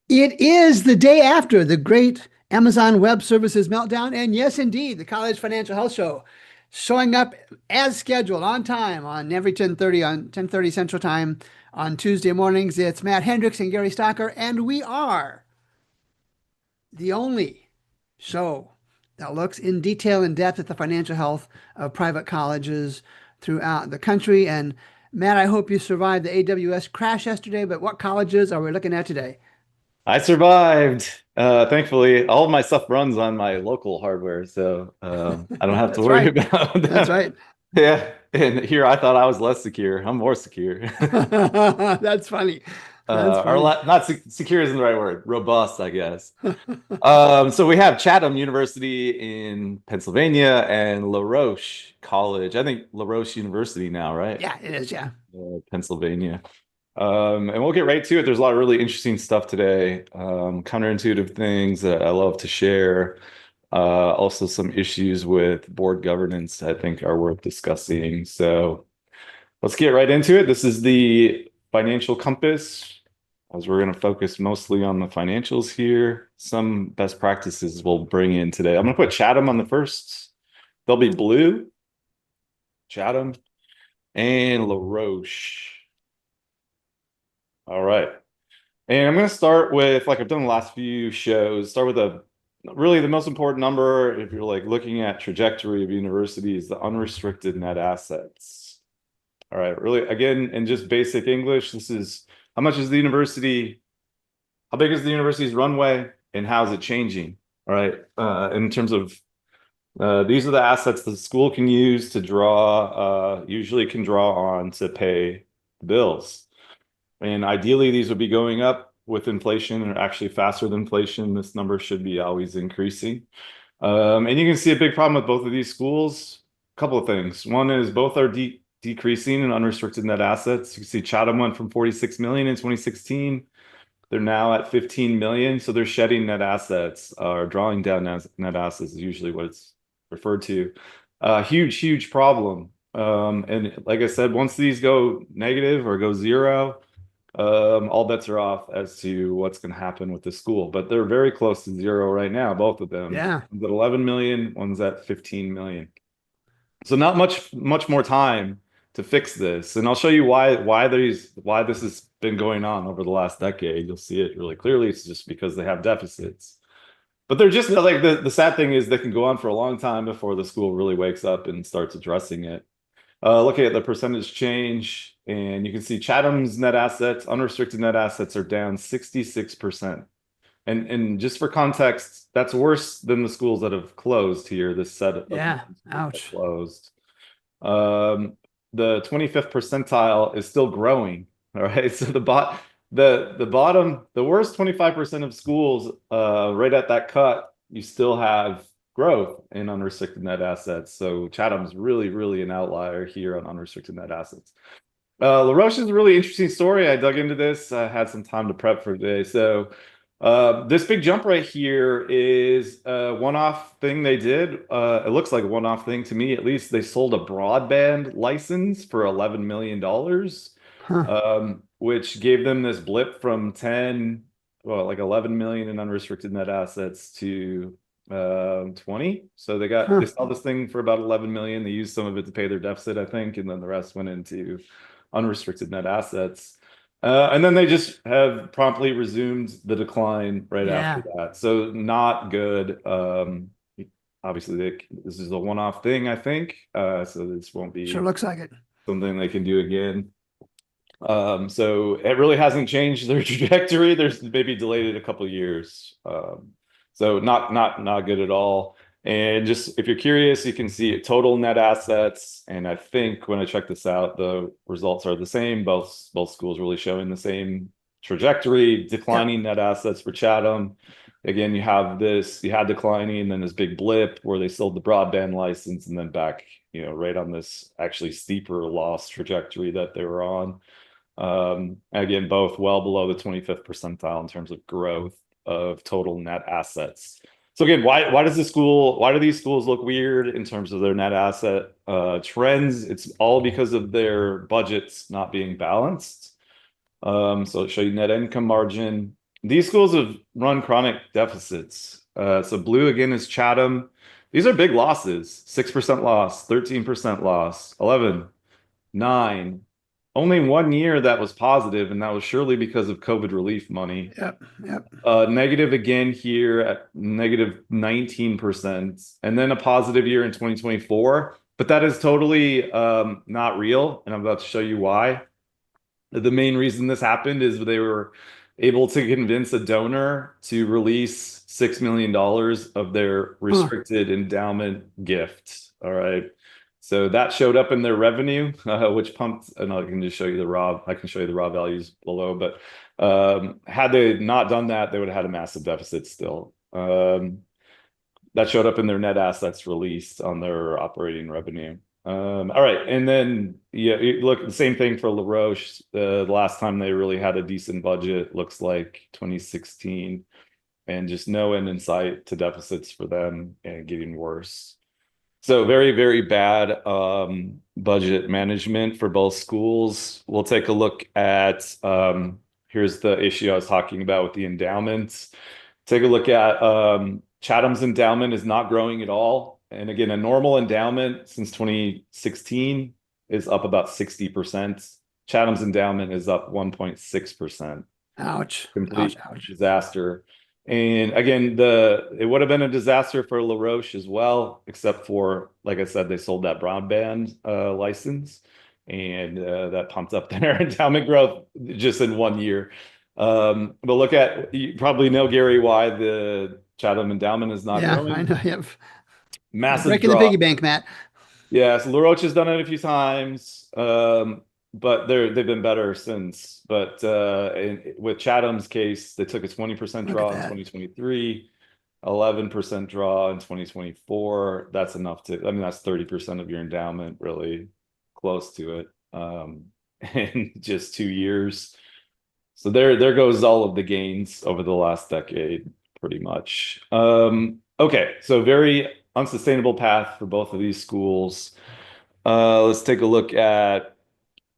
It is the day after the great Amazon Web Services meltdown. And yes, indeed, the College Financial Health Show showing up as scheduled on time on every 10:30 on 10:30 Central Time on Tuesday mornings. It's Matt Hendricks and Gary Stocker, and we are the only show that looks in detail and depth at the financial health of private colleges throughout the country. And Matt, I hope you survived the AWS crash yesterday, but what colleges are we looking at today? I survived. Thankfully, all of my stuff runs on my local hardware, so I don't have to That's worry right. about That's that. right. Yeah, and here I thought I was less secure. I'm more secure. That's funny. That's Or funny. not secure isn't the right word. Robust, I guess. So we have Chatham University in Pennsylvania and La Roche College. I think La Roche University now, right? Yeah, it is. Yeah. Pennsylvania. And we'll get right to it. There's a lot of really interesting stuff today, counterintuitive things that I love to share. Also, some issues with board governance I think are worth discussing. So let's get right into it. This is the financial compass, as we're going to focus mostly on the financials here. Some best practices we'll bring in today. I'm going to put Chatham on the first. They'll be blue, Chatham, and La Roche. All right. And I'm going to start with, like I've done the last few shows, start with a really the most important number if you're like looking at trajectory of universities, the unrestricted net assets. All right, really, again, in just basic English, this is how much is the university, how big is the university's runway, and how is it changing? All right, in terms of these are the assets the school can use to draw, usually can draw on to pay the bills. And ideally, these would be going up with inflation or actually faster than inflation. This number should be always increasing. And you can see a big problem with both of these schools. A couple of things. One is both are decreasing in unrestricted net assets. You can see Chatham went from 46 million in 2016. They're now at 15 million. So they're shedding net assets or drawing down net assets is usually what it's referred to. Huge, huge problem. And like I said, once these go negative or go zero, all bets are off as to what's going to happen with the school. But they're very close to zero right now, both of them. Yeah. One's at 11 million, one's at 15 million. So not much more time to fix this. And I'll show you why this has been going on over the last decade. You'll see it really clearly. It's just because they have deficits. But they're just like the sad thing is they can go on for a long time before the school really wakes up and starts addressing it. Looking at the percentage change, and you can see Chatham's net assets, unrestricted net assets are down 66%. And just for context, that's worse than the schools that have closed here, this set of Yeah. schools that Ouch. closed. Um, the 25th percentile is still growing. All right. So the bottom, the worst 25% of schools, right at that cut, you still have growth in unrestricted net assets. So Chatham's really, really an outlier here on unrestricted net assets. La Roche is a really interesting story. I dug into this. I had some time to prep for today. So this big jump right here is a one-off thing they did. It looks like a one-off thing to me, at least. They sold a broadband license for $11 million, Huh. which gave them this blip from 10, well, like 11 million in unrestricted net assets to 20. So they Huh. saw this thing for about 11 million. They used some of it to pay their deficit, I think, and then the rest went into unrestricted net assets. And then they just have promptly resumed the decline right after Yeah. that. So not good. Obviously, this is a one-off thing, I think. So this won't Sure be looks like it. something they can do again. So it really hasn't changed their trajectory. There's maybe delayed it a couple of years. So not good at all. And just if you're curious, you can see total net assets. And I think when I check this out, the results are the same. Both schools really showing the same trajectory, Yep. declining net assets for Chatham. Again, you had declining, and then this big blip where they sold the broadband license, and then back, right on this actually steeper loss trajectory that they were on. Again, both well below the 25th percentile in terms of growth of total net assets. So again, why do these schools look weird in terms of their net asset trends? It's all because of their budgets not being balanced. So it'll show you net income margin. these schools have run chronic deficits. So blue again is Chatham. These are big losses. 6% loss, 13% loss, 11, 9. Only 1 year that was positive, and that was surely because of COVID relief money. Yep. Yep. Negative again here at negative 19%, and then a positive year in 2024. But that is totally not real, and I'm about to show you why. The main reason this happened is they were able to convince a donor to release $6 million of their Huh. restricted endowment gift. All right. So that showed up in their revenue, which pumped, and I can just show you the raw, I can show you the raw values below, but had they not done that, they would have had a massive deficit still. That showed up in their net assets released on their operating revenue. All right, and then yeah, look, the same thing for La Roche. The last time they really had a decent budget looks like 2016, and just no end in sight to deficits for them and getting worse. So very, very bad budget management for both schools. We'll take a look at here's the issue I was talking about with the endowments. Take a look at Chatham's endowment is not growing at all. And again, a normal endowment since 2016 is up about 60%. Chatham's endowment is up 1.6%. Ouch. Ouch. Complete Ouch. disaster. And again, it would have been a disaster for La Roche as well, except for, like I said, they sold that broadband license, and that pumped up their endowment growth just in 1 year. But look at, you probably know, Gary, why the Chatham endowment is not Yeah, I growing. know. Yep. Massive Breaking the piggy drop. bank, Matt. Yeah, so La Roche has done it a few times, but they've been better since. But with Chatham's case, they took a 20% Look at draw in that. 2023, 11% draw in 2024. That's enough to, I mean, that's 30% of your endowment, really close to it, in just 2 years. So there goes all of the gains over the last decade, pretty much. Okay, so very unsustainable path for both of these schools. Let's take a look at.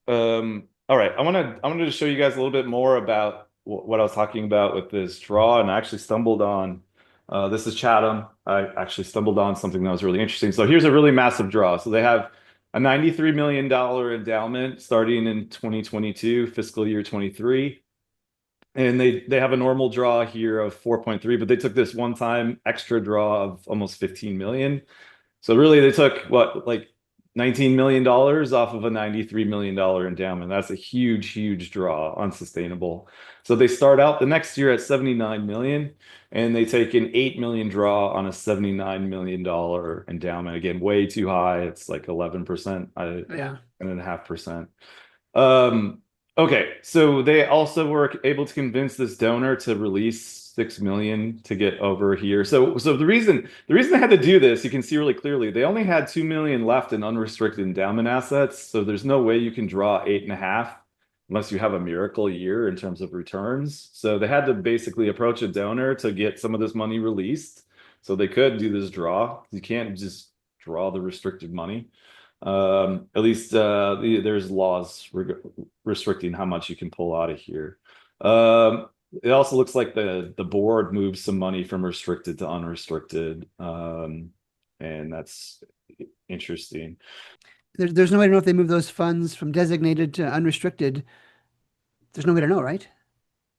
All right, I wanted to show you guys a little bit more about what I was talking about with this draw, and I actually stumbled on. This is Chatham. I actually stumbled on something that was really interesting. So here's a really massive draw. So they have a $93 million endowment starting in 2022, fiscal year 23. And they have a normal draw here of 4.3, but they took this one-time extra draw of almost 15 million. So really they took what, like $19 million off of a $93 million endowment. That's a huge, huge draw, unsustainable. So they start out the next year at 79 million, and they take an 8 million draw on a $79 million endowment. Again, way too high. It's like 11%, Yeah. 10.5%. Okay, so they also were able to convince this donor to release 6 million to get over here. So the reason they had to do this, you can see really clearly, they only had 2 million left in unrestricted endowment assets. So there's no way you can draw 8.5 unless you have a miracle year in terms of returns. So they had to basically approach a donor to get some of this money released. So they could do this draw. You can't just draw the restricted money. At least there's laws restricting how much you can pull out of here. It also looks like the board moved some money from restricted to unrestricted, and that's interesting. There's no way to know if they move those funds from designated to unrestricted. There's no way to know, right?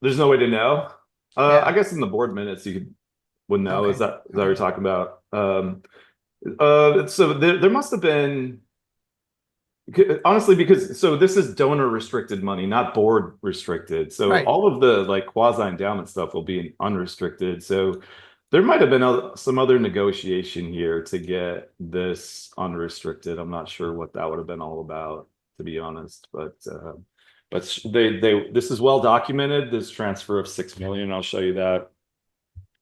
There's no way to know. I Yeah. guess in the board minutes would know. Is Okay. that what you're Okay. talking about? So there must have been. Honestly, because so this is donor restricted money, not board restricted. So Right. all of the like quasi endowment stuff will be unrestricted. So there might have been some other negotiation here to get this unrestricted. I'm not sure what that would have been all about, to be honest. But they this is well documented. This transfer of 6 million. I'll show you that.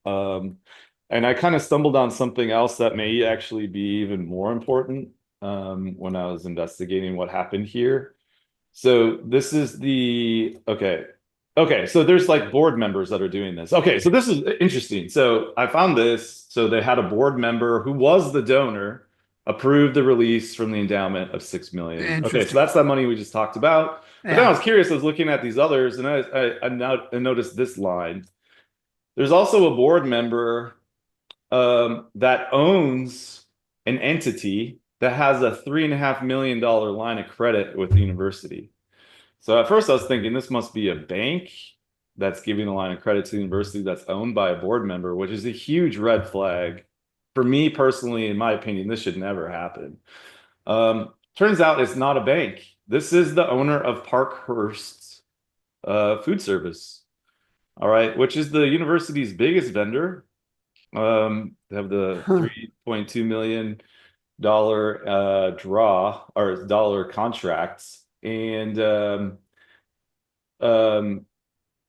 And I kind of stumbled on something else that may actually be even more important when I was investigating what happened here. So this is okay. Okay, so there's like board members that are doing this. Okay, so this is interesting. So I found this. So they had a board member who was the donor approved the release from the endowment of 6 million. Okay, so Interesting. that's that money we just talked about. But then I Yeah. was curious, I was looking at these others, and I noticed this line. There's also a board member that owns an entity that has a $3.5 million line of credit with the university. So at first I was thinking this must be a bank that's giving a line of credit to the university that's owned by a board member, which is a huge red flag. For me personally, in my opinion, this should never happen. Turns out it's not a bank. This is the owner of Parkhurst Food Service, all right, which is the university's biggest vendor. They have the Huh. $3.2 million draw or dollar contracts, and um,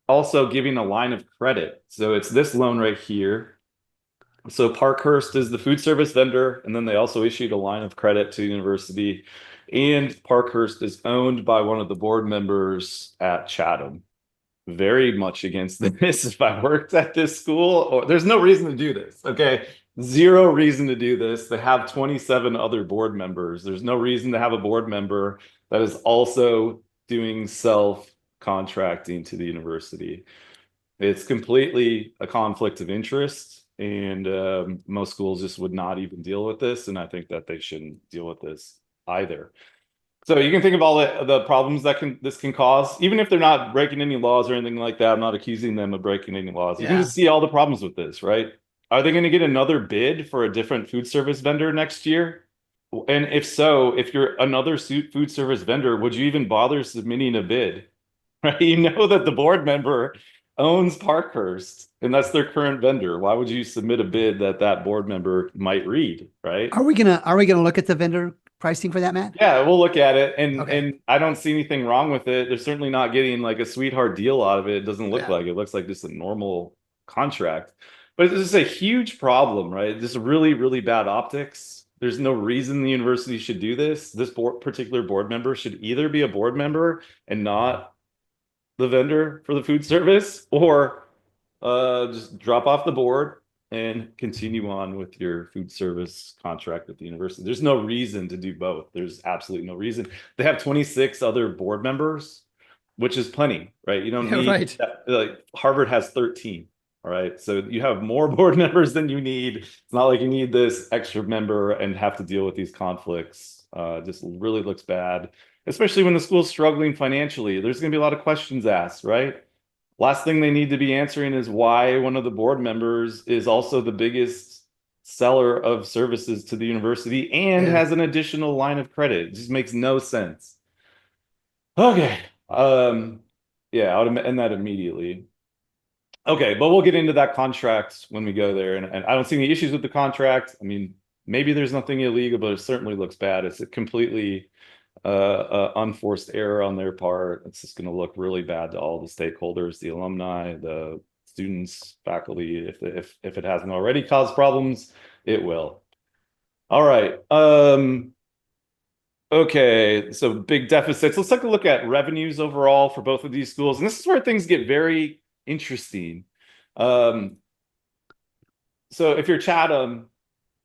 also giving a line of credit. So it's this loan right here. So Parkhurst is the food service vendor, and then they also issued a line of credit to the university. And Parkhurst is owned by one of the board members at Chatham. Very much against this. If I worked at this school, or there's no reason to do this. Okay. Zero reason to do this. They have 27 other board members. There's no reason to have a board member that is also doing self-contracting to the university. It's completely a conflict of interest, and most schools just would not even deal with this, and I think that they shouldn't deal with this either. So you can think of all the problems that this can cause, even if they're not breaking any laws or anything like that. I'm not accusing them of breaking any laws. You can Yeah. just see all the problems with this, right? Are they going to get another bid for a different food service vendor next year? And if so, if you're another food service vendor, would you even bother submitting a bid? Right? You know that the board member owns Parkhurst, and that's their current vendor. Why would you submit a bid that that board member might read, right? Are we gonna look at the vendor pricing for that, Matt? Yeah, we'll look at it, and Okay. I don't see anything wrong with it. They're certainly not getting like a sweetheart deal out of it. It doesn't look Yeah. like it. It looks like just a normal contract. But it's just a huge problem, right? Just really, really bad optics. There's no reason the university should do this. This particular board member should either be a board member and not the vendor for the food service, or just drop off the board and continue on with your food service contract with the university. There's no reason to do both. There's absolutely no reason. They have 26 other board members, which is plenty, right? You don't Yeah, need right. that, like Harvard has 13. All right. So you have more board members than you need. It's not like you need this extra member and have to deal with these conflicts. Just really looks bad, especially when the school's struggling financially. There's going to be a lot of questions asked, right? Last thing they need to be answering is why one of the board members is also the biggest seller of services to the university and Yeah. has an additional line of credit. It just makes no sense. Okay. Um, yeah, I would end that immediately. Okay, but we'll get into that contract when we go there. And I don't see any issues with the contract. I mean, maybe there's nothing illegal, but it certainly looks bad. It's a completely unforced error on their part. It's just going to look really bad to all the stakeholders, the alumni, the students, faculty. If it hasn't already caused problems, it will. All right. Okay, so big deficits. Let's take a look at revenues overall for both of these schools. And this is where things get very interesting. Um, so if you're Chatham,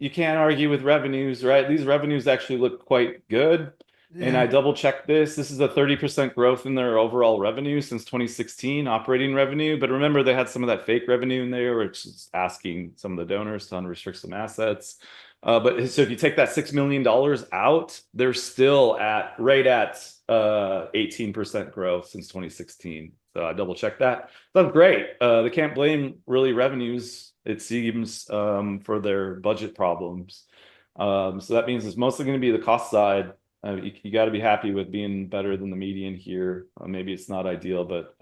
you can't argue with revenues, right? These revenues actually look quite good. And I Yeah. double checked this. This is a 30% growth in their overall revenue since 2016, operating revenue. But remember, they had some of that fake revenue in there, which is asking some of the donors to unrestrict some assets. But so if you take that $6 million out, they're still right at 18% growth since 2016. So I double checked that. That's great. They can't blame really revenues, it seems, for their budget problems. So that means it's mostly going to be the cost side. You got to be happy with being better than the median here. Maybe it's not ideal, but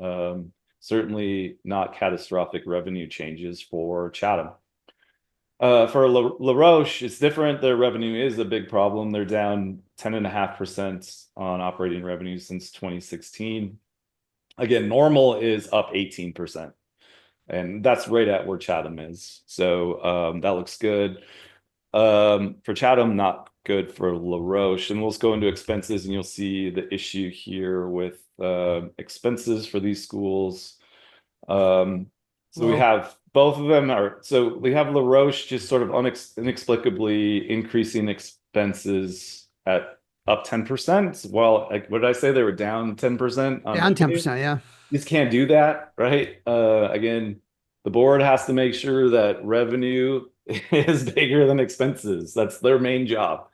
certainly not catastrophic revenue changes for Chatham. For La Roche, it's different. Their revenue is a big problem. They're down 10.5% on operating revenue since 2016. Again, normal is up 18%. And that's right at where Chatham is. So that looks good. For Chatham, not good for La Roche. And we'll just go into expenses, and you'll see the issue here with expenses for these schools. So we Well, have both of them are, so we have La Roche just sort of inexplicably increasing expenses at up 10%. Well, like, what did I say? They were down 10% on Down revenue. 10%. Yeah. You just can't do that, right? Again, the board has to make sure that revenue is bigger than expenses. That's their main job.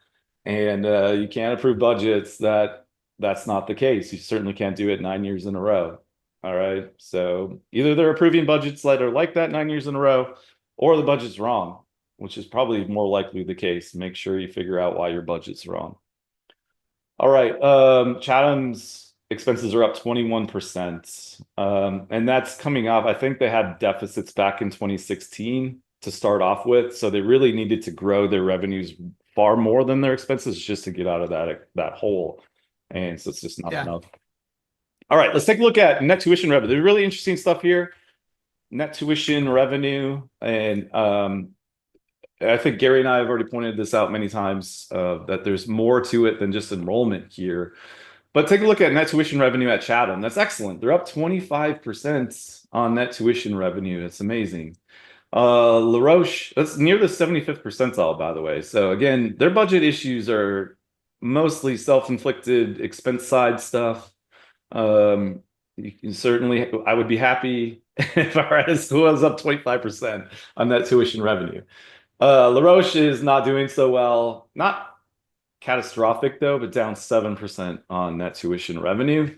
And you can't approve budgets that's not the case. You certainly can't do it 9 years in a row. All right. So either they're approving budgets that are like that 9 years in a row, or the budget's wrong, which is probably more likely the case. Make sure you figure out why your budget's wrong. All right. Chatham's expenses are up 21%. And that's coming off. I think they had deficits back in 2016 to start off with. So they really needed to grow their revenues far more than their expenses just to get out of that hole. And so it's just not enough. All right, let's take a look at net tuition revenue. There's really interesting stuff here. Net tuition revenue. And I think Gary and I have already pointed this out many times, that there's more to it than just enrollment here. But take a look at net tuition revenue at Chatham. That's excellent. They're up 25% on net tuition revenue. It's amazing. La Roche, that's near the 75th percentile, by the way. So again, their budget issues are mostly self-inflicted expense side stuff. You can certainly, I would be happy if our school was up 25% on that tuition revenue. La Roche is not doing so well. Not catastrophic though, but down 7% on net tuition revenue.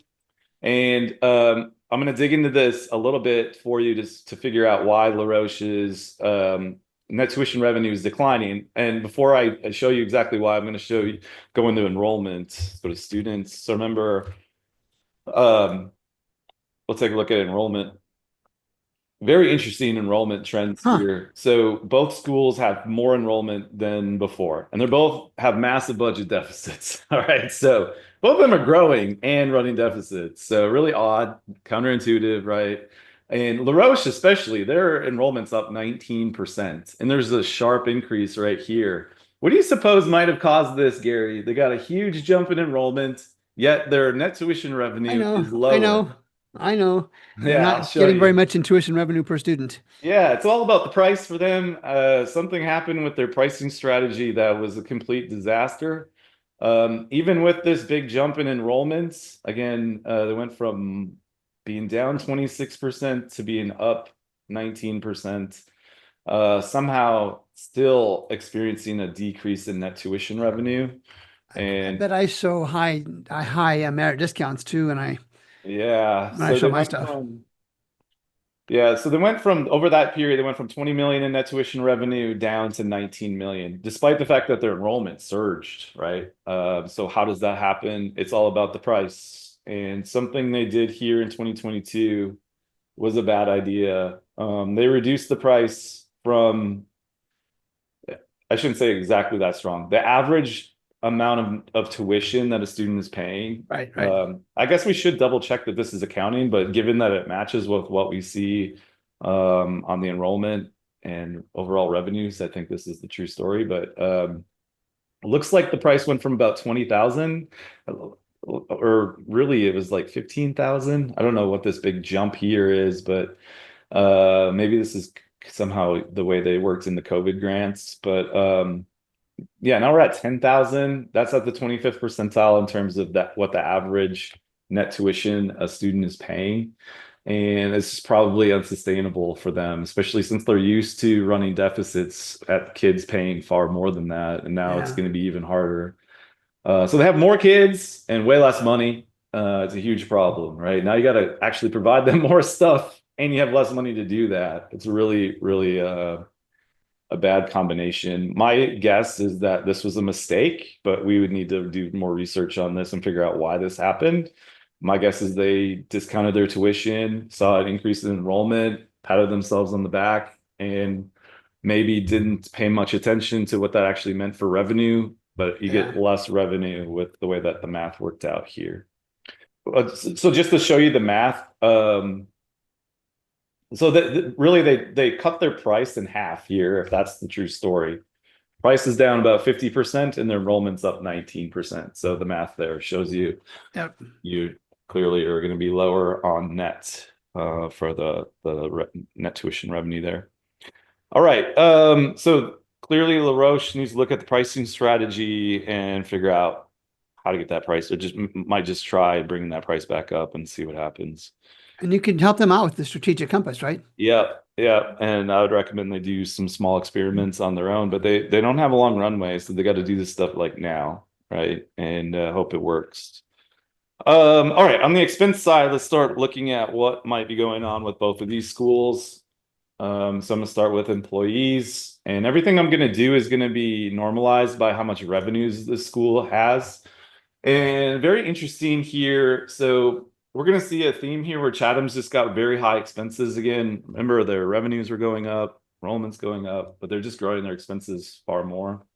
And I'm going to dig into this a little bit for you to figure out why La Roche's net tuition revenue is declining. And before I show you exactly why, I'm going to go into enrollment, go to students. So remember, we'll take a look at enrollment. Very interesting enrollment trends here. So both schools have more enrollment than before, and they both have massive budget deficits. All right. So both of them are growing and running deficits. So really odd, counterintuitive, right? And La Roche, especially, their enrollment's up 19%. And there's a sharp increase right here. What do you suppose might have caused this, Gary? They got a huge jump in enrollment, yet their net tuition revenue is lower. I know. They're Yeah, I'll not show getting very you. much in tuition revenue per student. Yeah, it's all about the price for them. Something happened with their pricing strategy that was a complete disaster. Even with this big jump in enrollments, again, they went from being down 26% to being up 19%. Somehow still experiencing a decrease in net tuition revenue. I bet I show high merit discounts too, and I show my stuff. So they went from, over that period, they went from 20 million in net tuition revenue down to 19 million, despite the fact that their enrollment surged, right? So how does that happen? It's all about the price. And something they did here in 2022 was a bad idea. They reduced the price from, I shouldn't say exactly that strong. The average amount of tuition that a student is paying. Right. I guess we should double check that this is accounting, but given that it matches with what we see on the enrollment and overall revenues, I think this is the true story. But it looks like the price went from about 20,000, or really it was like 15,000. I don't know what this big jump here is, but maybe this is somehow the way they worked in the COVID grants. But yeah, now we're at 10,000. That's at the 25th percentile in terms of what the average net tuition a student is paying. And it's probably unsustainable for them, especially since they're used to running deficits at kids paying far more than that. And now it's going to be even harder. So they have more kids and way less money. It's a huge problem, right? Now you got to actually provide them more stuff and you have less money to do that. It's really, really a bad combination. My guess is that this was a mistake, but we would need to do more research on this and figure out why this happened. My guess is they discounted their tuition, saw an increase in enrollment, patted themselves on the back, and maybe didn't pay much attention to what that actually meant for revenue, but you get less revenue with the way that the math worked out here. So just to show you the math, so really they cut their price in half here, if that's the true story. Price is down about 50% and their enrollment's up 19%. So the math there shows you you clearly are going to be lower on net for the net tuition revenue there. All right. So clearly LaRoche needs to look at the pricing strategy and figure out how to get that price, or just might just try bringing that price back up and see what happens. And you can help them out with the strategic compass, right? Yeah, yeah, and I would recommend they do some small experiments on their own, but they don't have a long runway, so they got to do this stuff like now, right? And hope it works. All right, on the expense side, let's start looking at what might be going on with both of these schools. So I'm gonna start with employees, and everything I'm gonna do is gonna be normalized by how much revenues the school has. And very interesting here. So we're going to see a theme here where Chatham's just got very high expenses again. Remember, their revenues were going up, enrollment's going up, but they're just growing their expenses far more.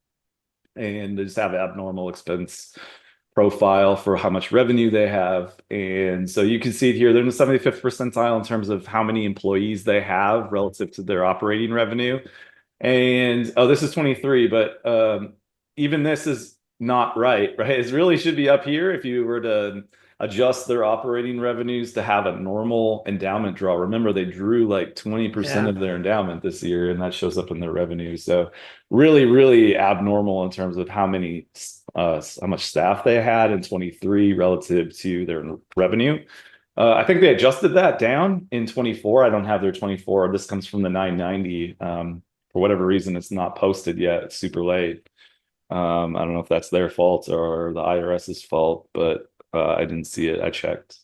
And they just have abnormal expense profile for how much revenue they have. And so you can see it here. They're in the 75th percentile in terms of how many employees they have relative to their operating revenue. And oh, this is 23, but even this is not right? It really should be up here if you were to adjust their operating revenues to have a normal endowment draw. Remember, they drew like 20% of their endowment this year, and that shows up in their revenue. So really, really abnormal in terms of how much staff they had in 23 relative to their revenue. I think they adjusted that down in 24. I don't have their 24. This comes from the 990. For whatever reason, it's not posted yet. It's super late. I don't know if that's their fault or the IRS's fault, but I didn't see it. I checked.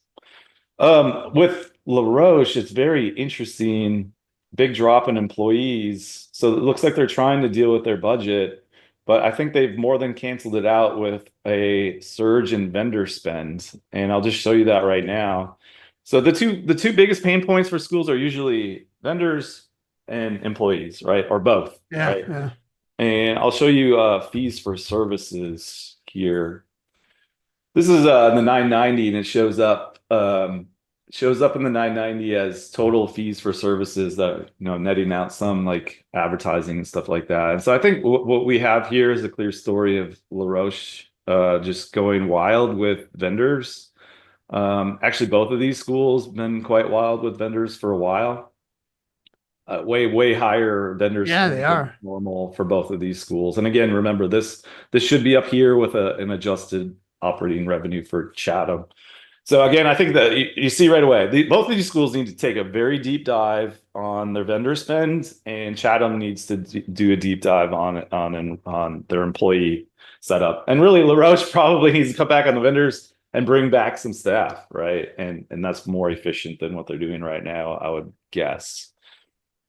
With LaRoche, it's very interesting. Big drop in employees. So it looks like they're trying to deal with their budget, but I think they've more than canceled it out with a surge in vendor spend. And I'll just show you that right now. So the two biggest pain points for schools are usually vendors and employees, right? Or both, right? Yeah. And I'll show you fees for services here. This is the 990, and it shows up in the 990 as total fees for services that netting out some like advertising and stuff like that. And so I think what we have here is a clear story of LaRoche just going wild with vendors. Actually, both of these schools been quite wild with vendors for a while. Way higher vendors They are. normal for both of these schools. And again, remember this should be up here with an adjusted operating revenue for Chatham. So again, I think that you see right away, both of these schools need to take a very deep dive on their vendor spend, and Chatham needs to do a deep dive on their employee setup. And really, LaRoche probably needs to cut back on the vendors and bring back some staff, right? And that's more efficient than what they're doing right now, I would guess.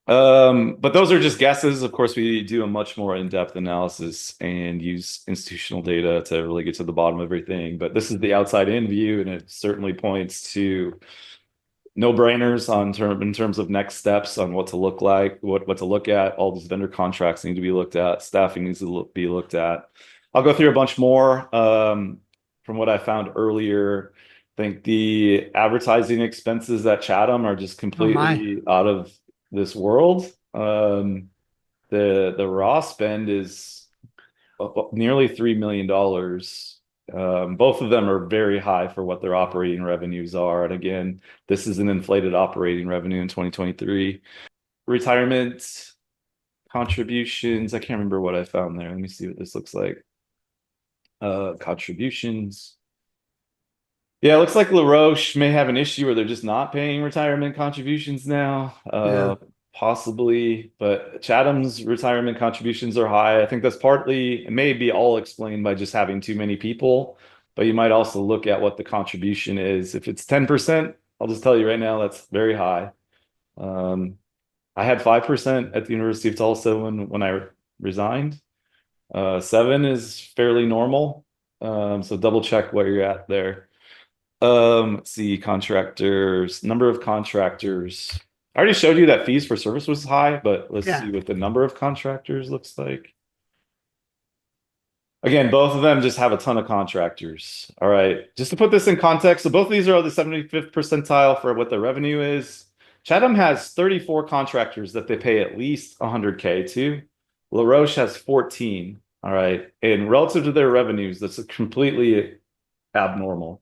But those are just guesses. Of course, we do a much more in-depth analysis and use institutional data to really get to the bottom of everything. But this is the outside-in view, and it certainly points to no-brainers in terms of next steps on what to look like, what to look at. All these vendor contracts need to be looked at. Staffing needs to be looked at. I'll go through a bunch more from what I found earlier. I think the advertising expenses at Chatham are just completely out of this world. The raw spend is nearly $3 million. Both of them are very high for what their operating revenues are. And again, this is an inflated operating revenue in 2023. Retirement contributions. I can't remember what I found there. Let me see what this looks like. Contributions. Yeah, it looks like LaRoche may have an issue where they're just not paying retirement contributions now. Possibly, but Chatham's retirement contributions are high. I think that's partly, it may be all explained by just having too many people, but you might also look at what the contribution is. If it's 10%, I'll just tell you right now, that's very high. I had 5% at the University of Tulsa when I resigned. 7 is fairly normal. So double check where you're at there. Let's see, contractors, number of contractors. I already showed you that fees for service was high, but let's see what the number of contractors looks like. Again, both of them just have a ton of contractors. All right, just to put this in context, so both of these are the 75th percentile for what their revenue is. Chatham has 34 contractors that they pay at least 100K to. LaRoche has 14. All right, and relative to their revenues, that's completely abnormal.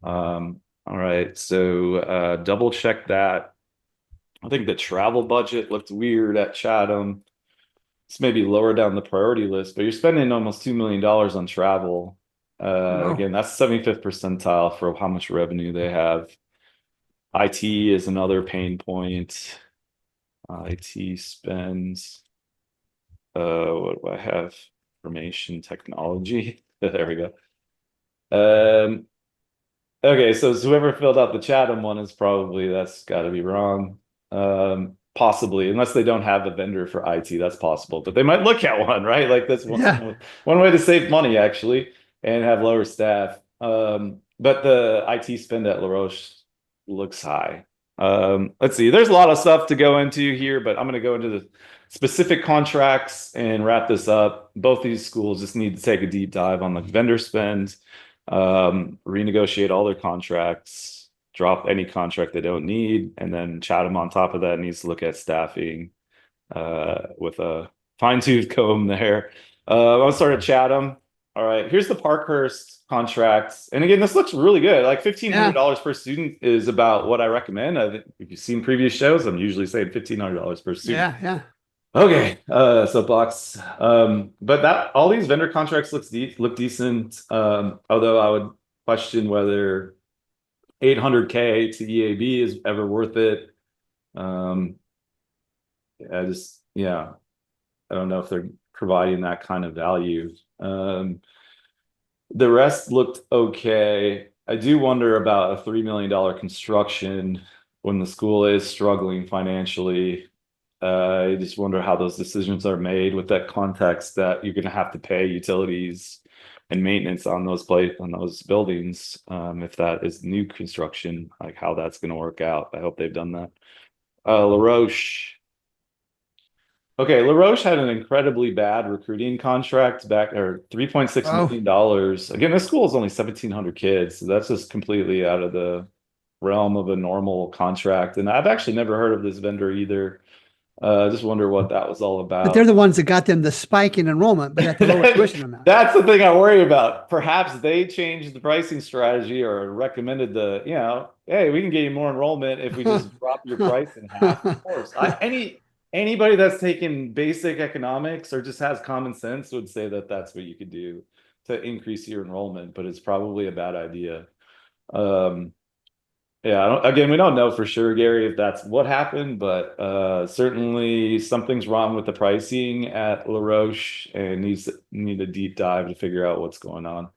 All right, so double check that. I think the travel budget looked weird at Chatham. This may be lower down the priority list, but you're spending almost $2 million on travel. No. Again, that's 75th percentile for how much revenue they have. IT is another pain point. IT spends, what do I have? Information technology. There we go. Okay, so whoever filled out the Chatham one is probably, that's got to be wrong. Possibly, unless they don't have a vendor for IT, that's possible. But they might look at one, right? Like that's Yeah. one way to save money actually, and have lower staff. But the IT spend at La Roche looks high. Let's see. There's a lot of stuff to go into here, but I'm going to go into the specific contracts and wrap this up. Both these schools just need to take a deep dive on the vendor spend, renegotiate all their contracts, drop any contract they don't need, and then Chatham on top of that needs to look at staffing with a fine-tooth comb there. I'll start at Chatham. All right, here's the Parkhurst contracts. And again, this looks really good. Like $1,500 per student is about what I recommend. I think if you've seen previous shows, I'm usually saying $1,500 per student. Yeah. Okay, soapbox. But that all these vendor contracts look decent. Although I would question whether 800K to EAB is ever worth it. Yeah, I don't know if they're providing that kind of value. The rest looked okay. I do wonder about a $3 million construction when the school is struggling financially. I just wonder how those decisions are made with that context that you're going to have to pay utilities and maintenance on those buildings. If that is new construction, like how that's going to work out. I hope they've done that. La Roche. Okay, La Roche had an incredibly bad recruiting contract back, or $3.6 million dollars. Again, this school is only 1,700 kids, so that's just completely out of the realm of a normal contract. And I've actually never heard of this vendor either. Just wonder what that was all But they're about. the ones that got them the spike in enrollment, but at the lower tuition amount. That's the thing I worry about. Perhaps they changed the pricing strategy or recommended hey, we can get you more enrollment if we just drop your price in half. Of course, anybody that's taken basic economics or just has common sense would say that that's what you could do to increase your enrollment, but it's probably a bad idea. Yeah, again, we don't know for sure, Gary, if that's what happened, but certainly something's wrong with the pricing at La Roche and need a deep dive to figure out what's going on.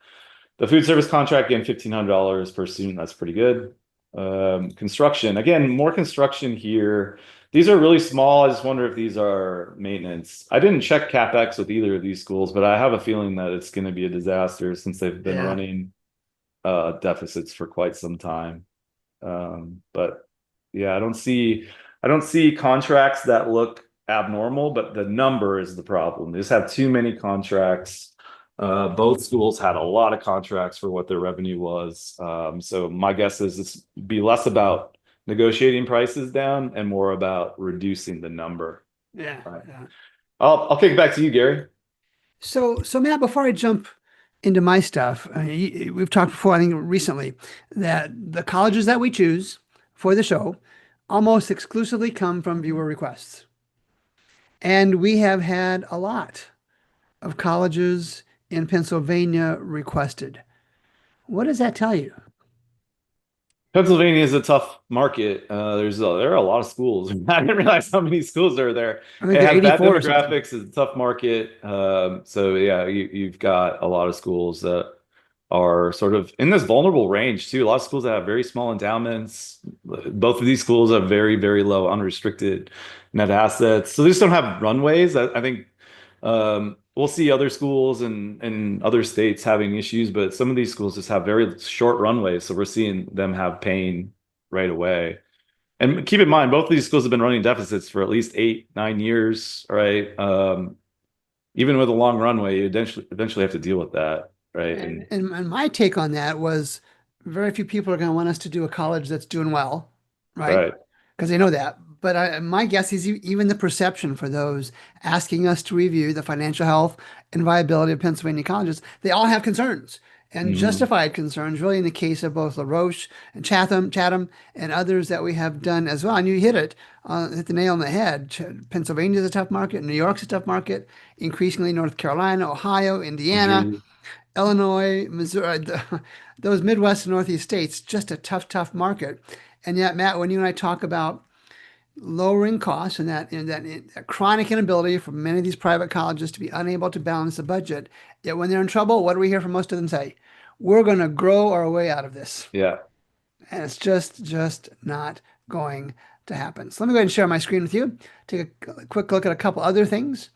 The food service contract, again, $1,500 per student. That's pretty good. Construction, again, more construction here. These are really small. I just wonder if these are maintenance. I didn't check CapEx with either of these schools, but I have a feeling that it's going to be a disaster since they've been running deficits for quite some time. But yeah, I don't see contracts that look abnormal, but the number is the problem. They just have too many contracts. Both schools had a lot of contracts for what their revenue was. So my guess is it's be less about negotiating prices down and more about reducing the number. Yeah. Right. I'll kick it back to you, Gary. So Matt, before I jump into my stuff, we've talked before, I think recently, that the colleges that we choose for the show almost exclusively come from viewer requests. And we have had a lot of colleges in Pennsylvania requested. What does that tell you? Pennsylvania is a tough market. There are a lot of schools. I didn't realize how many schools are there. I think It there are has bad 84 or something. demographics. It's a tough market. So yeah, you've got a lot of schools that are sort of in this vulnerable range too. A lot of schools that have very small endowments. Both of these schools have very, very low unrestricted net assets. So they just don't have runways. I think we'll see other schools in other states having issues, but some of these schools just have very short runways. So we're seeing them have pain right away. And keep in mind, both of these schools have been running deficits for at least 8-9 years, right? Even with a long runway, you eventually have to deal with that, right? And my take on that was very few people are going to want us to do a college that's doing well, right? Right. Because they know that. But my guess is even the perception for those asking us to review the financial health and viability of Pennsylvania colleges, they all have concerns. and Hmm. justified concerns, really in the case of both La Roche and Chatham, and others that we have done as well. And you hit the nail on the head. Pennsylvania is a tough market. New York's a tough market. Increasingly, North Carolina, Ohio, Indiana, Agreed. Illinois, Missouri, those Midwest and Northeast states, just a tough, tough market. And yet, Matt, when you and I talk about lowering costs and that chronic inability for many of these private colleges to be unable to balance the budget, yet when they're in trouble, what do we hear from most of them say? We're going to grow our way out of this. Yeah. And it's just not going to happen. So let me go ahead and share my screen with you. Take a quick look at a couple other things.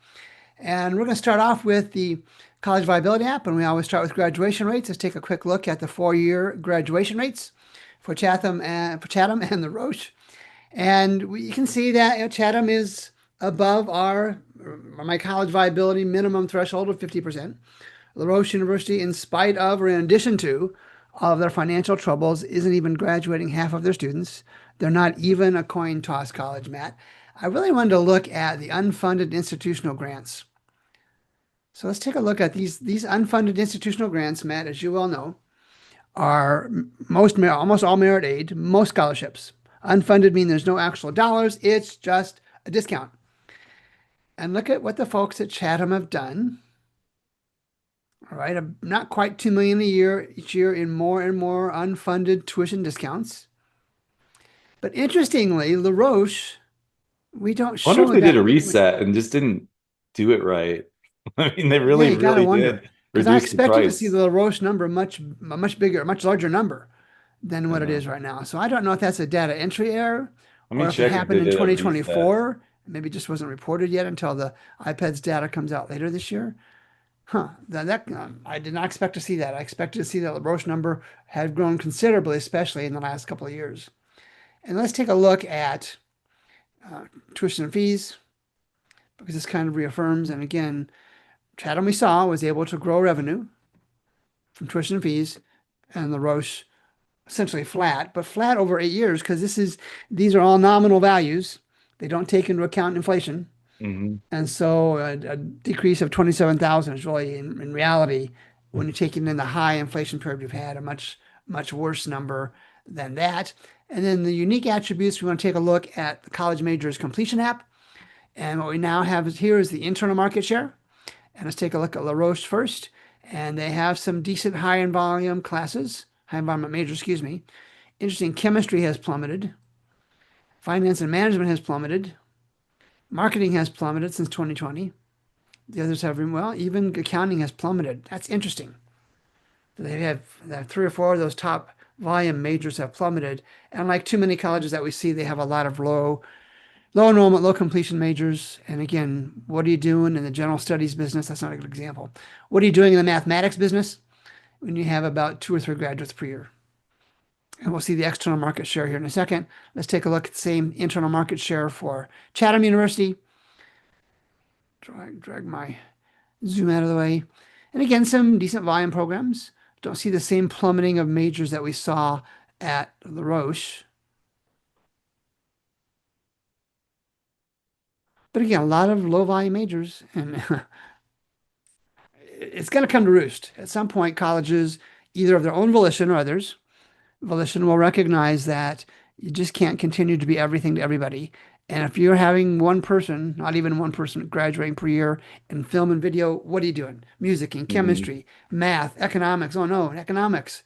And we're going to start off with the College Viability app, and we always start with graduation rates. Let's take a quick look at the 4-year graduation rates for Chatham and the Roche. And you can see that Chatham is above my college viability minimum threshold of 50%. La Roche University, in spite of or in addition to all of their financial troubles, isn't even graduating half of their students. They're not even a coin toss college, Matt. I really wanted to look at the unfunded institutional grants. So let's take a look at these unfunded institutional grants, Matt, as you well know, are almost all merit aid, most scholarships. Unfunded mean there's no actual dollars, it's just a discount. And look at what the folks at Chatham have done. All right, not quite 2 million a year each year in more and more unfunded tuition discounts. But interestingly, La Roche, we don't I wonder if show they did that. a reset and just didn't do it right. I mean, they Yeah, really, you got to really wonder did because I reduce the expected to see price. the La Roche number much bigger, much larger number than I what it know. is right now. So I don't know if that's a data entry error Let me or if it check if happened they in did a reset. 2024. Maybe just wasn't reported yet until the iPad's data comes out later this year. Huh. I did not expect to see that. I expected to see that the Roche number had grown considerably, especially in the last couple of years. And let's take a look at tuition and fees because this kind of reaffirms. And again, Chatham we saw was able to grow revenue from tuition and fees, and the Roche essentially flat, but flat over 8 years because these are all nominal values. They don't take into account inflation. Hmm. And so a decrease of 27,000 is really, in reality, when you're taking in the high inflation period we've had, a much worse number than that. And then the unique attributes, we want to take a look at the College Majors Completion app. And what we now have here is the internal market share. And let's take a look at La Roche first. And they have some decent high in volume classes, high environment majors, excuse me. Interesting, chemistry has plummeted. Finance and management has plummeted. Marketing has plummeted since 2020. The others have, well, even accounting has plummeted. That's interesting. They have 3 or 4 of those top volume majors have plummeted. And like too many colleges that we see, they have a lot of low enrollment, low completion majors. And again, what are you doing in the general studies business? That's not a good example. What are you doing in the mathematics business when you have about 2 or 3 graduates per year? And we'll see the external market share here in a second. Let's take a look at the same internal market share for Chatham University. Drag my zoom out of the way. And again, some decent volume programs. Don't see the same plummeting of majors that we saw at La Roche. But again, a lot of low volume majors, and it's going to come to roost. At some point, colleges, either of their own volition or others, volition will recognize that you just can't continue to be everything to everybody. And if you're having one person, not even one person graduating per year in film and video, what are you doing? Music and Hmm. chemistry, math, economics. Oh no, economics,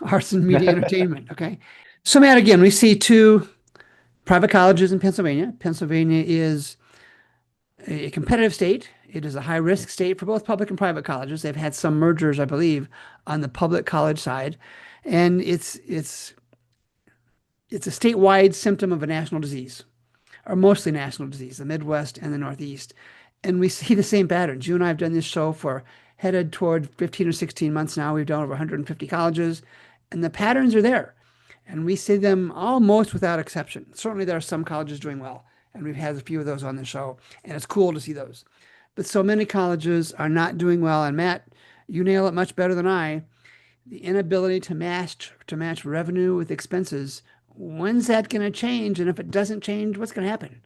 arts and media entertainment. Okay. So, Matt, again, we see 2 private colleges in Pennsylvania. Pennsylvania is a competitive state. It is a high risk state for both public and private colleges. They've had some mergers, I believe, on the public college side. And it's a statewide symptom of a national disease, or mostly national disease, the Midwest and the Northeast. And we see the same patterns. You and I have done this show for headed toward 15 or 16 months now. We've done over 150 colleges, and the patterns are there. And we see them almost without exception. Certainly, there are some colleges doing well, and we've had a few of those on the show, and it's cool to see those. But so many colleges are not doing well. And Matt, you nail it much better than I. The inability to match revenue with expenses. When's that going to change? And if it doesn't change, what's going to happen?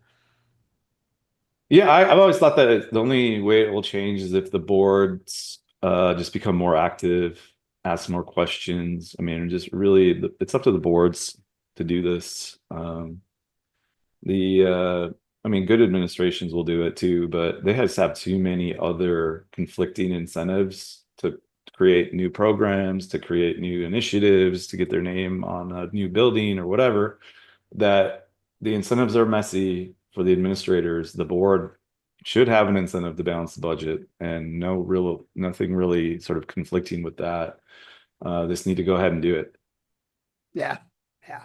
Yeah, I've always thought that the only way it will change is if the boards just become more active. ask more questions. I mean, just really, it's up to the boards to do this. The I mean, good administrations will do it too, but they just have too many other conflicting incentives to create new programs, to create new initiatives, to get their name on a new building or whatever, that the incentives are messy for the administrators. The board should have an incentive to balance the budget and nothing really sort of conflicting with that. Just need to go ahead and do it. Yeah. Yeah.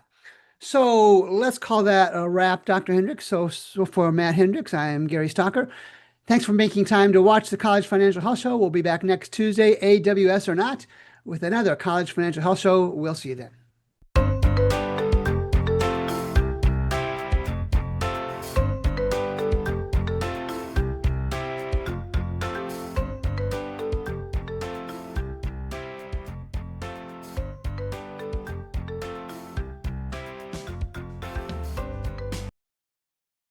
So let's call that a wrap, Dr. Hendricks. So for Matt Hendricks, I am Gary Stocker. Thanks for making time to watch the College Financial Health Show. We'll be back next Tuesday, AWS or not, with another College Financial Health Show. We'll see you then.